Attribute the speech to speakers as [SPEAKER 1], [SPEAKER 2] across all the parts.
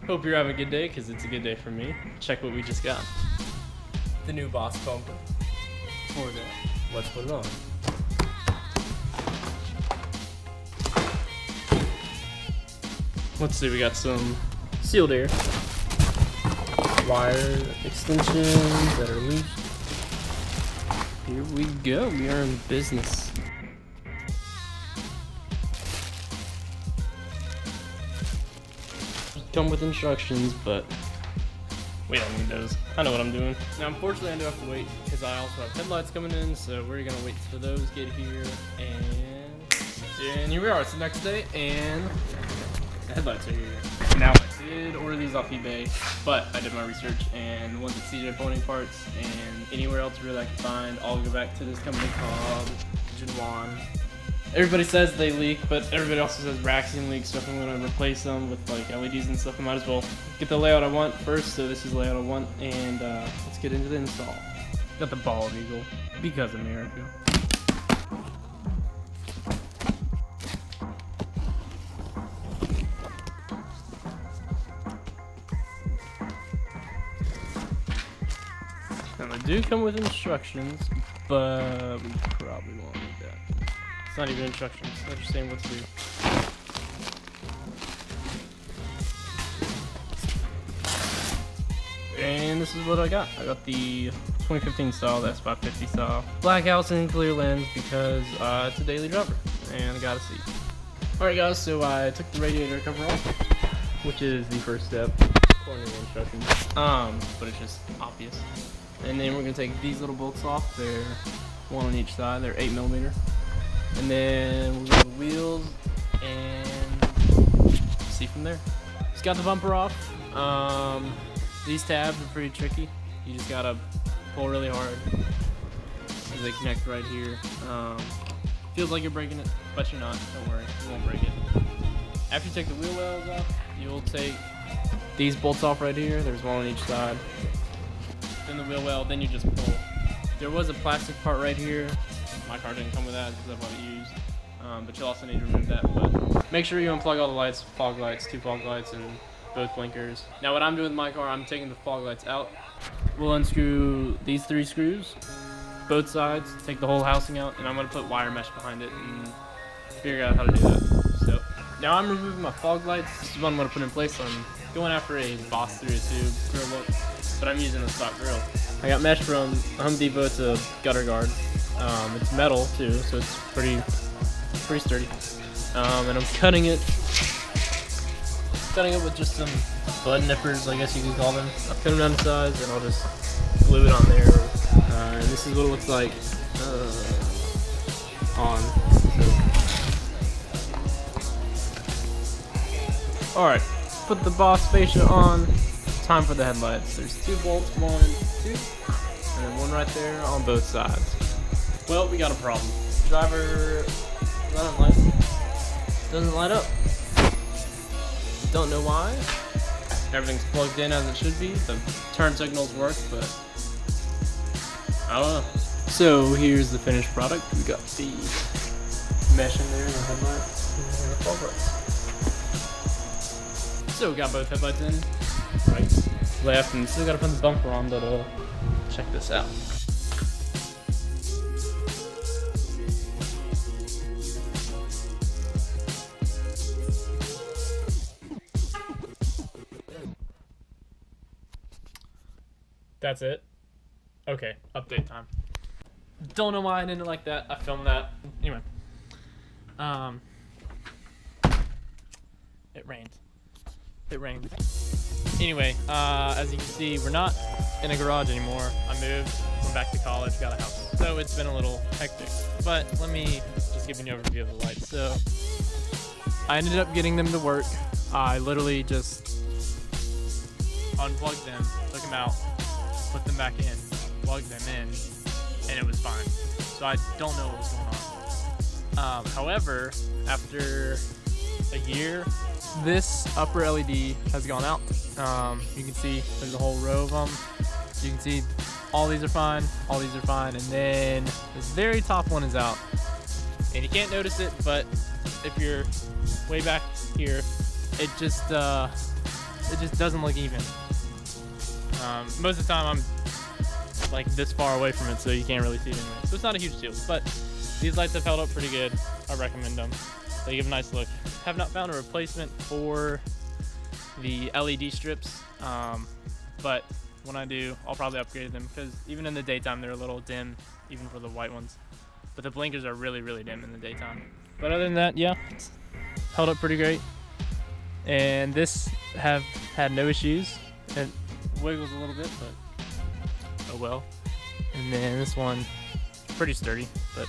[SPEAKER 1] Hope you're having a good day, because it's a good day for me. Check what we just got.
[SPEAKER 2] The new Boss bumper.
[SPEAKER 1] For that.
[SPEAKER 2] Let's put it on.
[SPEAKER 1] Let's see, we got some sealed air. Wire extensions that are loose. Here we go, we are in business. Come with instructions, but we don't need those. I know what I'm doing. Now, unfortunately, I do have to wait because I also have headlights coming in, so we're gonna wait for those get here. And here we are. It's the next day, and the headlights are here. Now, I did order these off eBay, but I did my research, and the ones at CJ Pony Parts and anywhere else really I can find, I'll go back to this company called Jinwan. Everybody says they leak, but everybody also says Raxian leaks, so if I'm going to replace them with like LEDs and stuff, I might as well get the layout I want first. So this is the layout I want, and let's get into the install. Got the bald eagle, because America. Now they do come with instructions, but we probably won't need that. It's not even instructions, they're just saying what to do. And this is what I got. I got the 2015 style, the S550 style. Black house and clear lens because it's a daily driver and I gotta see. Alright guys, so I took the radiator cover off, which is the first step according to the instructions. But it's just obvious. And then we're gonna take these little bolts off. They're one on each side, they're 8mm. And then we'll go to the wheels and see from there. Just got the bumper off. These tabs are pretty tricky. You just gotta pull really hard as they connect right here. Feels like you're breaking it, but you're not. Don't worry, you won't break it. After you take the wheel wells off, you'll take these bolts off right here. There's one on each side. Then the wheel well, then you just pull. There was a plastic part right here. My car didn't come with that because I bought it used. But you'll also need to remove that. But make sure you unplug all the lights, fog lights, 2 fog lights, and both blinkers. Now what I'm doing with my car, I'm taking the fog lights out. We'll unscrew these 3 screws, both sides, take the whole housing out, and I'm gonna put wire mesh behind it and figure out how to do that. So now I'm removing my fog lights. This is what I'm gonna put in place. I'm going after a Boss through a tube grill look, but I'm using a stock grill. I got mesh from Home Depot. It's a gutter guard. It's metal too, so it's pretty sturdy. And I'm cutting it with just some bud nippers, I guess you could call them. I'll cut them down to size, and I'll just glue it on there. And this is what it looks like on. So. All right, put the Boss fascia on. Time for the headlights. There's 2 bolts, 1, 2, and then 1 right there on both sides. Well, we got a problem. Driver doesn't light up. Don't know why. Everything's plugged in as it should be. The turn signals work, but I don't know. So here's the finished product. We got the mesh in there, the headlights, and the fog lights. So we got both headlights in. Right, left, and still gotta put the bumper on, but check this out. That's it? Okay, update time. Don't know why I didn't like that. I filmed that. Anyway. It rained. It rained. Anyway, as you can see, we're not in a garage anymore. I moved, went back to college, got a house. So it's been a little hectic. But let me just give you an overview of the lights. So I ended up getting them to work. I literally just unplugged them, took them out, put them back in, plugged them in, and it was fine. So I don't know what was going on. However, after a year, this upper LED has gone out. You can see there's a whole row of them. You can see all these are fine, all these are fine, and then this very top one is out. And you can't notice it, but if you're way back here, it just
[SPEAKER 3] it just doesn't look even. Most of the time I'm like this far away from it, so you can't really see it anyway. So it's not a huge deal, but these lights have held up pretty good. I recommend them. They give a nice look. Have not found a replacement for the LED strips, but when I do, I'll probably upgrade them because even in the daytime they're a little dim, even for the white ones. But the blinkers are really, really dim in the daytime. But other than that, yeah, it's held up pretty great. And this have had no issues. It wiggles a little bit, but oh well. And then this one, pretty sturdy, but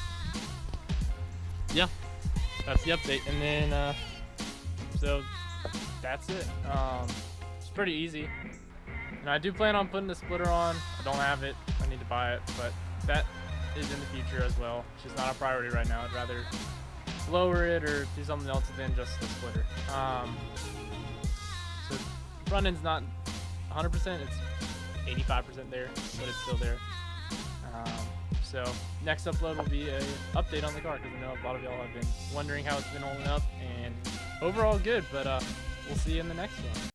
[SPEAKER 3] yeah, that's the update. And then, so that's it. It's pretty easy. And I do plan on putting the splitter on. I don't have it, I need to buy it, but that is in the future as well. It's just not a priority right now. I'd rather lower it or do something else than just the splitter. So front end's not 100%, it's 85% there, but it's still there. So next upload will be a update on the car because I know a lot of y'all have been wondering how it's been holding up, and overall good, but we'll see you in the next one.